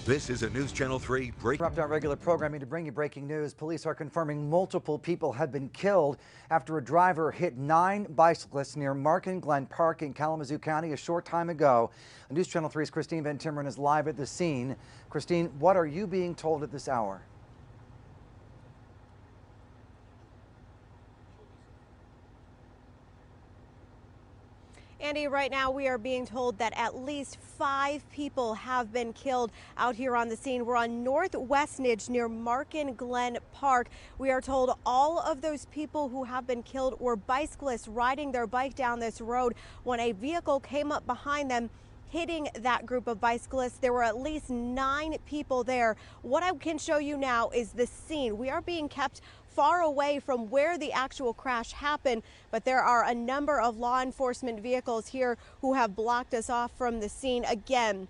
This is a News Channel 3 break. Interrupt our regular programming to bring you breaking news. Police are confirming multiple people have been killed after a driver hit 9 bicyclists near Markin Glen Park in Kalamazoo County a short time ago. News Channel 3's Christine Van Timmeren is live at the scene. Christine, what are you being told at this hour? Andy, right now we are being told that at least 5 people have been killed out here on the scene. We're on Northwest Nidge near Markin Glen Park. We are told all of those people who have been killed were bicyclists riding their bike down this road when a vehicle came up behind them, hitting that group of bicyclists. There were at least 9 people there. What I can show you now is the scene. We are being kept far away from where the actual crash happened, but there are a number of law enforcement vehicles here who have blocked us off from the scene. Again,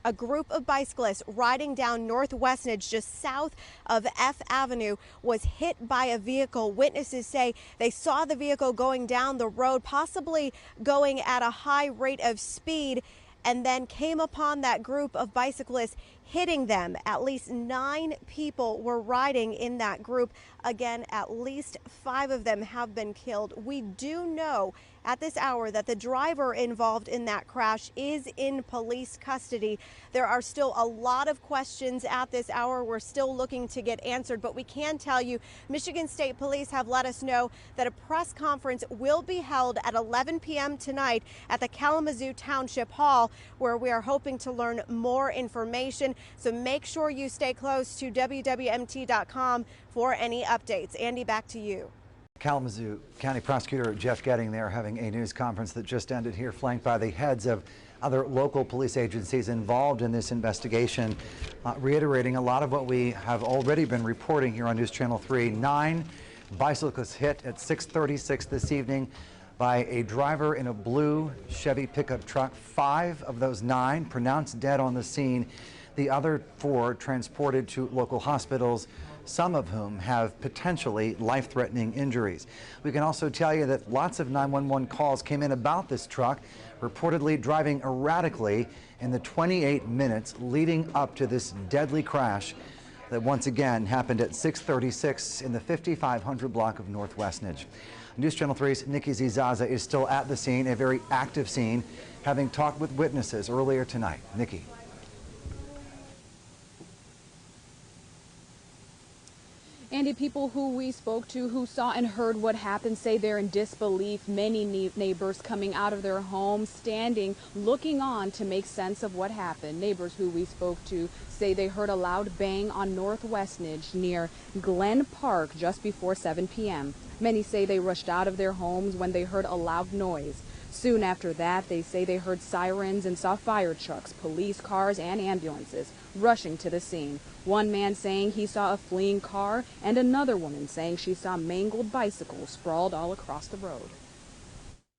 a group of bicyclists riding down Northwest Nidge just south of F Avenue was hit by a vehicle. Witnesses say they saw the vehicle going down the road, possibly going at a high rate of speed, and then came upon that group of bicyclists, hitting them. At least 9 people were riding in that group. Again, at least 5 of them have been killed. We do know at this hour that the driver involved in that crash is in police custody. There are still a lot of questions at this hour we're still looking to get answered, but we can tell you Michigan State Police have let us know that a press conference will be held at 11 p.m. tonight at the Kalamazoo Township Hall, where we are hoping to learn more information. So make sure you stay close to WWMT.com for any updates. Andy, back to you. Kalamazoo County Prosecutor Jeff Getting there having a news conference that just ended here, flanked by the heads of other local police agencies involved in this investigation, reiterating a lot of what we have already been reporting here on News Channel 3. 9 bicyclists hit at 6:36 this evening by a driver in a blue Chevy pickup truck. 5 of those 9 pronounced dead on the scene. The other 4 transported to local hospitals, some of whom have potentially life-threatening injuries. We can also tell you that lots of 911 calls came in about this truck, reportedly driving erratically in the 28 minutes leading up to this deadly crash that once again happened at 6:36 in the 5500 block of Northwest Nidge. News Channel 3's Nikki Zizaza is still at the scene, a very active scene, having talked with witnesses earlier tonight. Nikki. Andy, people who we spoke to who saw and heard what happened say they're in disbelief. Many neighbors coming out of their homes, standing, looking on to make sense of what happened. Neighbors who we spoke to say they heard a loud bang on Northwest Nidge near Glen Park just before 7 p.m. Many say they rushed out of their homes when they heard a loud noise. Soon after that, they say they heard sirens and saw fire trucks, police cars, and ambulances rushing to the scene. One man saying he saw a fleeing car, and another woman saying she saw mangled bicycles sprawled all across the road.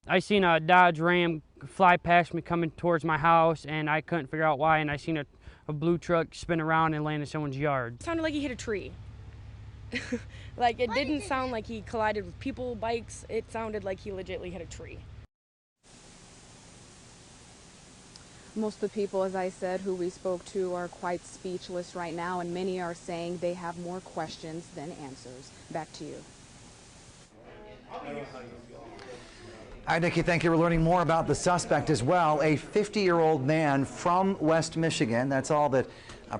I seen a Dodge Ram fly past me coming towards my house, and I couldn't figure out why, and I seen a blue truck spin around and land in someone's yard. It sounded like he hit a tree. Like, it didn't sound like he collided with people, bikes. It sounded like he legitimately hit a tree. Most of the people, as I said, who we spoke to are quite speechless right now, and many are saying they have more questions than answers. Back to you. All right, Nikki, thank you. We're learning more about the suspect as well. A 50-year-old man from West Michigan. That's all that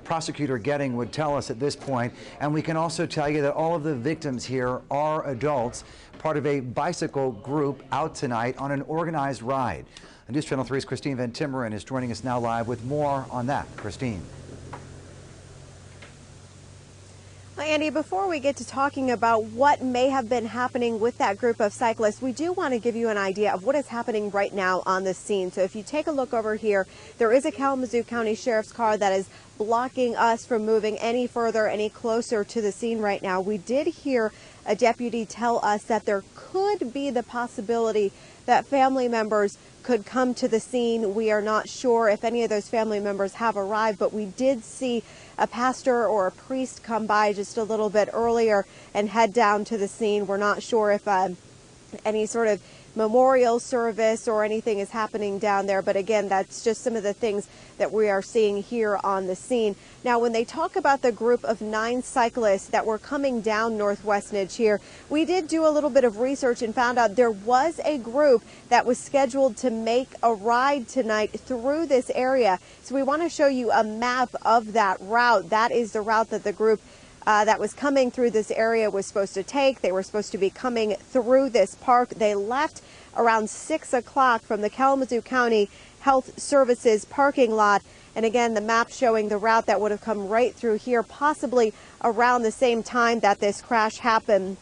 Prosecutor Getting would tell us at this point. And we can also tell you that all of the victims here are adults, part of a bicycle group out tonight on an organized ride. News Channel 3's Christine Van Timmeren is joining us now live with more on that. Christine. Well, Andy, before we get to talking about what may have been happening with that group of cyclists, we do want to give you an idea of what is happening right now on the scene. So if you take a look over here, there is a Kalamazoo County Sheriff's car that is blocking us from moving any further, any closer to the scene right now. We did hear a deputy tell us that there could be the possibility that family members could come to the scene. We are not sure if any of those family members have arrived, but we did see a pastor or a priest come by just a little bit earlier and head down to the scene. We're not sure if any sort of memorial service or anything is happening down there. But again, that's just some of the things that we are seeing here on the scene. Now, when they talk about the group of 9 cyclists that were coming down Northwest Nidge here, we did do a little bit of research and found out there was a group that was scheduled to make a ride tonight through this area. So we want to show you a map of that route. That is the route that the group that was coming through this area was supposed to take. They were supposed to be coming through this park. They left around 6 o'clock from the Kalamazoo County Health Services parking lot. And again, the map showing the route that would have come right through here, possibly around the same time that this crash happened.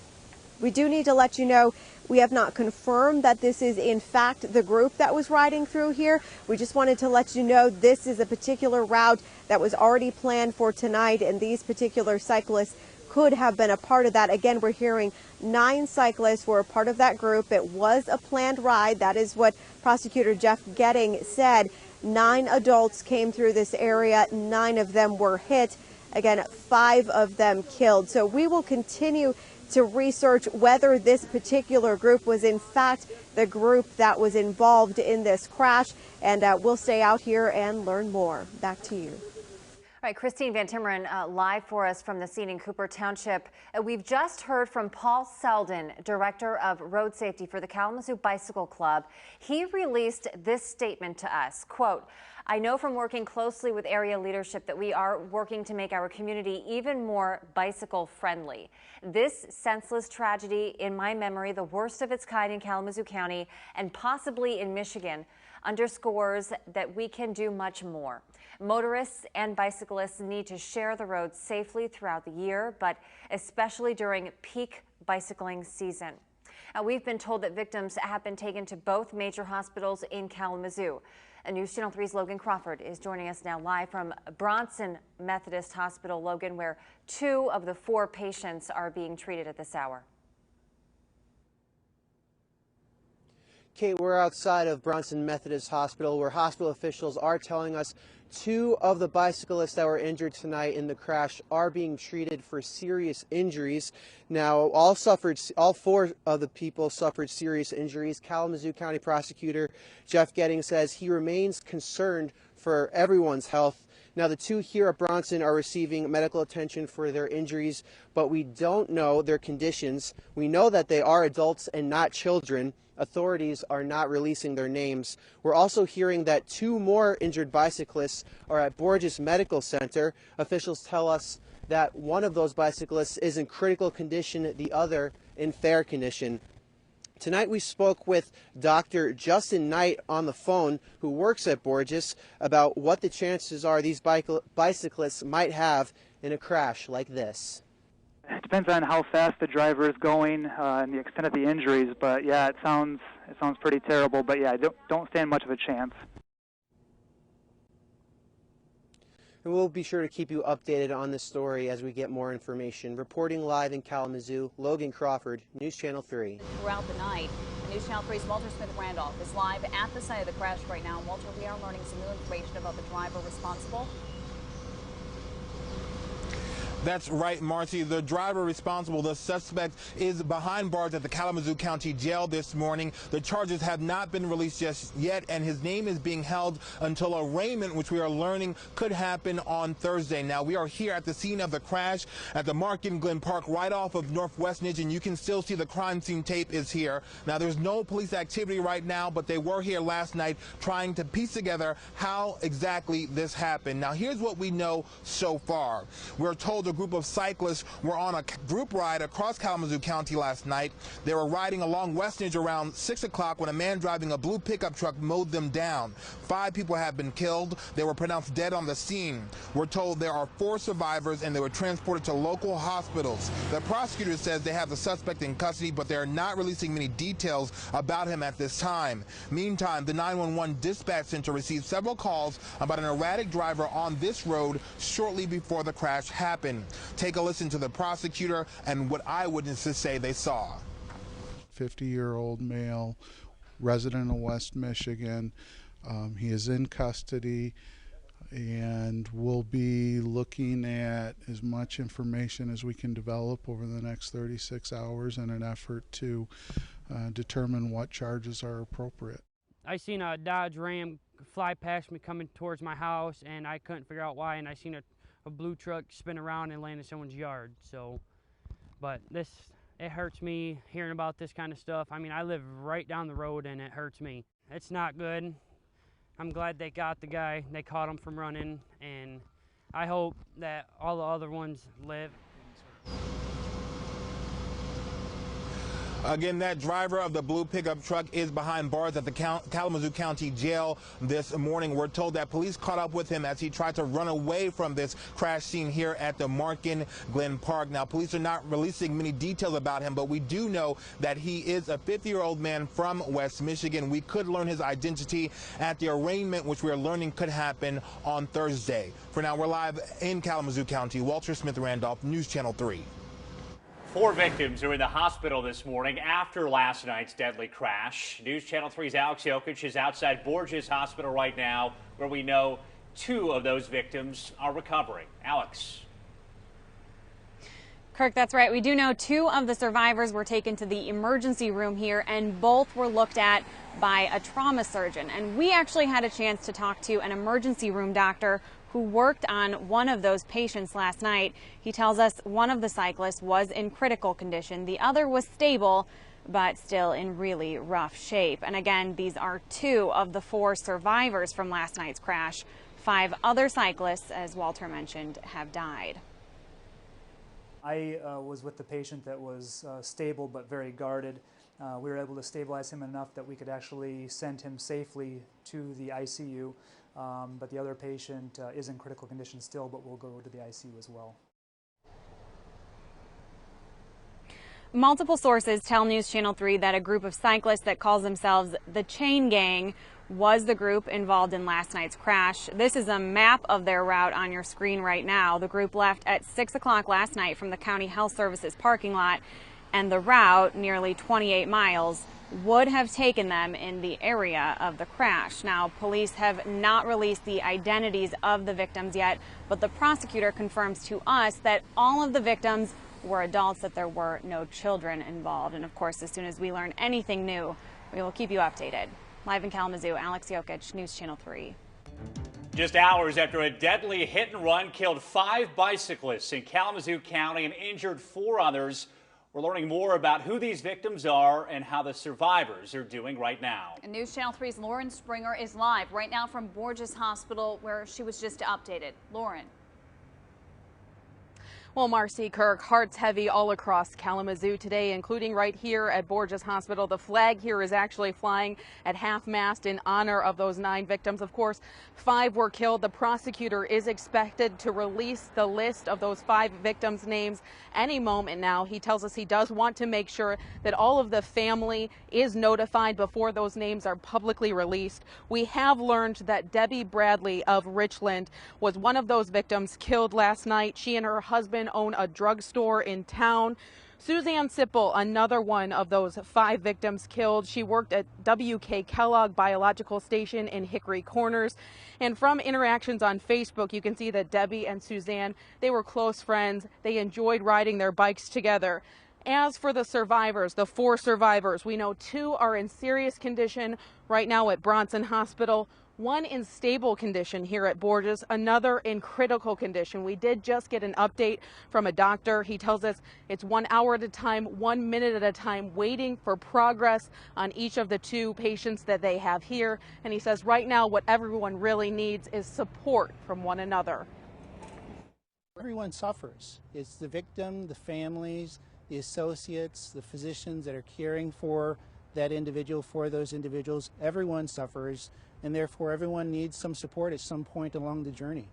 We do need to let you know we have not confirmed that this is in fact the group that was riding through here. We just wanted to let you know this is a particular route that was already planned for tonight, and these particular cyclists could have been a part of that. Again, we're hearing 9 cyclists were a part of that group. It was a planned ride. That is what Prosecutor Jeff Getting said. 9 adults came through this area. 9 of them were hit. Again, 5 of them killed. So we will continue to research whether this particular group was in fact the group that was involved in this crash, and we'll stay out here and learn more. Back to you. All right, Christine Van Timmeren live for us from the scene in Cooper Township. We've just heard from Paul Selden, Director of Road Safety for the Kalamazoo Bicycle Club. He released this statement to us, quote, "I know from working closely with area leadership that we are working to make our community even more bicycle friendly. This senseless tragedy, in my memory, the worst of its kind in Kalamazoo County and possibly in Michigan, underscores that we can do much more. Motorists and bicyclists need to share the roads safely throughout the year, but especially during peak bicycling season." We've been told that victims have been taken to both major hospitals in Kalamazoo. News Channel 3's Logan Crawford is joining us now live from Bronson Methodist Hospital, Logan, where 2 of the 4 patients are being treated at this hour. Kate, we're outside of Bronson Methodist Hospital, where hospital officials are telling us 2 of the bicyclists that were injured tonight in the crash are being treated for serious injuries. Now, all 4 of the people suffered serious injuries. Kalamazoo County Prosecutor Jeff Getting says he remains concerned for everyone's health. Now, the 2 here at Bronson are receiving medical attention for their injuries, but we don't know their conditions. We know that they are adults and not children. Authorities are not releasing their names. We're also hearing that 2 more injured bicyclists are at Borges Medical Center. Officials tell us that one of those bicyclists is in critical condition, the other in fair condition. Tonight we spoke with Dr. Justin Knight on the phone, who works at Borges, about what the chances are these bicyclists might have in a crash like this. It depends on how fast the driver is going and the extent of the injuries, but yeah, it sounds pretty terrible. But yeah, don't stand much of a chance. And we'll be sure to keep you updated on this story as we get more information. Reporting live in Kalamazoo, Logan Crawford, News Channel 3. Throughout the night, News Channel 3's Walter Smith-Randolph is live at the site of the crash right now. Walter, we are learning some new information about the driver responsible. That's right, Marcy. The driver responsible, the suspect, is behind bars at the Kalamazoo County Jail this morning. The charges have not been released just yet, and his name is being held until arraignment, which we are learning could happen on Thursday. Now, we are here at the scene of the crash at the Market Glen Park, right off of Northwest Nidge, and you can still see the crime scene tape is here. Now, there's no police activity right now, but they were here last night trying to piece together how exactly this happened. Now, here's what we know so far. We're told a group of cyclists were on a group ride across Kalamazoo County last night. They were riding along West Nidge around 6 o'clock when a man driving a blue pickup truck mowed them down. 5 people have been killed. They were pronounced dead on the scene. We're told there are 4 survivors and they were transported to local hospitals. The prosecutor says they have the suspect in custody, but they're not releasing many details about him at this time. Meantime, the 911 dispatch center received several calls about an erratic driver on this road shortly before the crash happened. Take a listen to the prosecutor and what eyewitnesses say they saw. 50-year-old male, resident of West Michigan. He is in custody, and we'll be looking at as much information as we can develop over the next 36 hours in an effort to determine what charges are appropriate. I seen a Dodge Ram fly past me coming towards my house, and I couldn't figure out why, and I seen a blue truck spin around and land in someone's yard. So, but it hurts me hearing about this kind of stuff. I mean, I live right down the road, and it hurts me. It's not good. I'm glad they got the guy. They caught him from running, and I hope that all the other ones live. Again, that driver of the blue pickup truck is behind bars at the Kalamazoo County Jail this morning. We're told that police caught up with him as he tried to run away from this crash scene here at the Markin Glen Park. Now, police are not releasing many details about him, but we do know that he is a 50-year-old man from West Michigan. We could learn his identity at the arraignment, which we are learning could happen on Thursday. For now, we're live in Kalamazoo County. Walter Smith-Randolph, News Channel 3. 4 victims are in the hospital this morning after last night's deadly crash. News Channel 3's Alex Jokic is outside Borges Hospital right now, where we know 2 of those victims are recovering. Alex. Kirk, that's right. We do know 2 of the survivors were taken to the emergency room here, and both were looked at by a trauma surgeon. And we actually had a chance to talk to an emergency room doctor who worked on one of those patients last night. He tells us one of the cyclists was in critical condition. The other was stable, but still in really rough shape. And again, these are 2 of the 4 survivors from last night's crash. 5 other cyclists, as Walter mentioned, have died. I was with the patient that was stable but very guarded. We were able to stabilize him enough that we could actually send him safely to the ICU. But the other patient is in critical condition still, but will go to the ICU as well. Multiple sources tell News Channel 3 that a group of cyclists that calls themselves the Chain Gang was the group involved in last night's crash. This is a map of their route on your screen right now. The group left at 6 o'clock last night from the County Health Services parking lot, and the route, nearly 28 miles, would have taken them in the area of the crash. Now, police have not released the identities of the victims yet, but the prosecutor confirms to us that all of the victims were adults, that there were no children involved. And of course, as soon as we learn anything new, we will keep you updated. Live in Kalamazoo, Alex Jokic, News Channel 3. Just hours after a deadly hit and run killed 5 bicyclists in Kalamazoo County and injured 4 others, we're learning more about who these victims are and how the survivors are doing right now. And News Channel 3's Lauren Springer is live right now from Borges Hospital, where she was just updated. Lauren. Well, Marcy, Kirk, hearts heavy all across Kalamazoo today, including right here at Borges Hospital. The flag here is actually flying at half-mast in honor of those 9 victims. Of course, 5 were killed. The prosecutor is expected to release the list of those 5 victims' names any moment now. He tells us he does want to make sure that all of the family is notified before those names are publicly released. We have learned that Debbie Bradley of Richland was one of those victims killed last night. She and her husband own a drugstore in town. Suzanne Sipple, another one of those 5 victims killed. She worked at W.K. Kellogg Biological Station in Hickory Corners. And from interactions on Facebook, you can see that Debbie and Suzanne, they were close friends. They enjoyed riding their bikes together. As for the survivors, the 4 survivors, we know 2 are in serious condition right now at Bronson Hospital. 1 in stable condition here at Borges, another in critical condition. We did just get an update from a doctor. He tells us it's 1 hour at a time, 1 minute at a time, waiting for progress on each of the 2 patients that they have here. And he says right now what everyone really needs is support from one another. Everyone suffers. It's the victim, the families, the associates, the physicians that are caring for that individual, for those individuals. Everyone suffers, and therefore everyone needs some support at some point along the journey.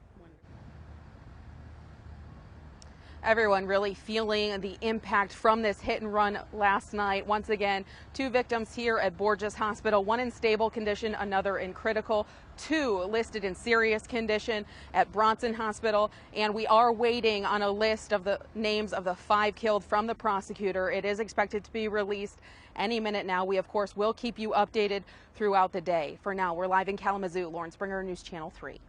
Everyone really feeling the impact from this hit and run last night. Once again, 2 victims here at Borges Hospital, 1 in stable condition, another in critical, 2 listed in serious condition at Bronson Hospital. And we are waiting on a list of the names of the 5 killed from the prosecutor. It is expected to be released any minute now. We, of course, will keep you updated throughout the day. For now, we're live in Kalamazoo. Lauren Springer, News Channel 3.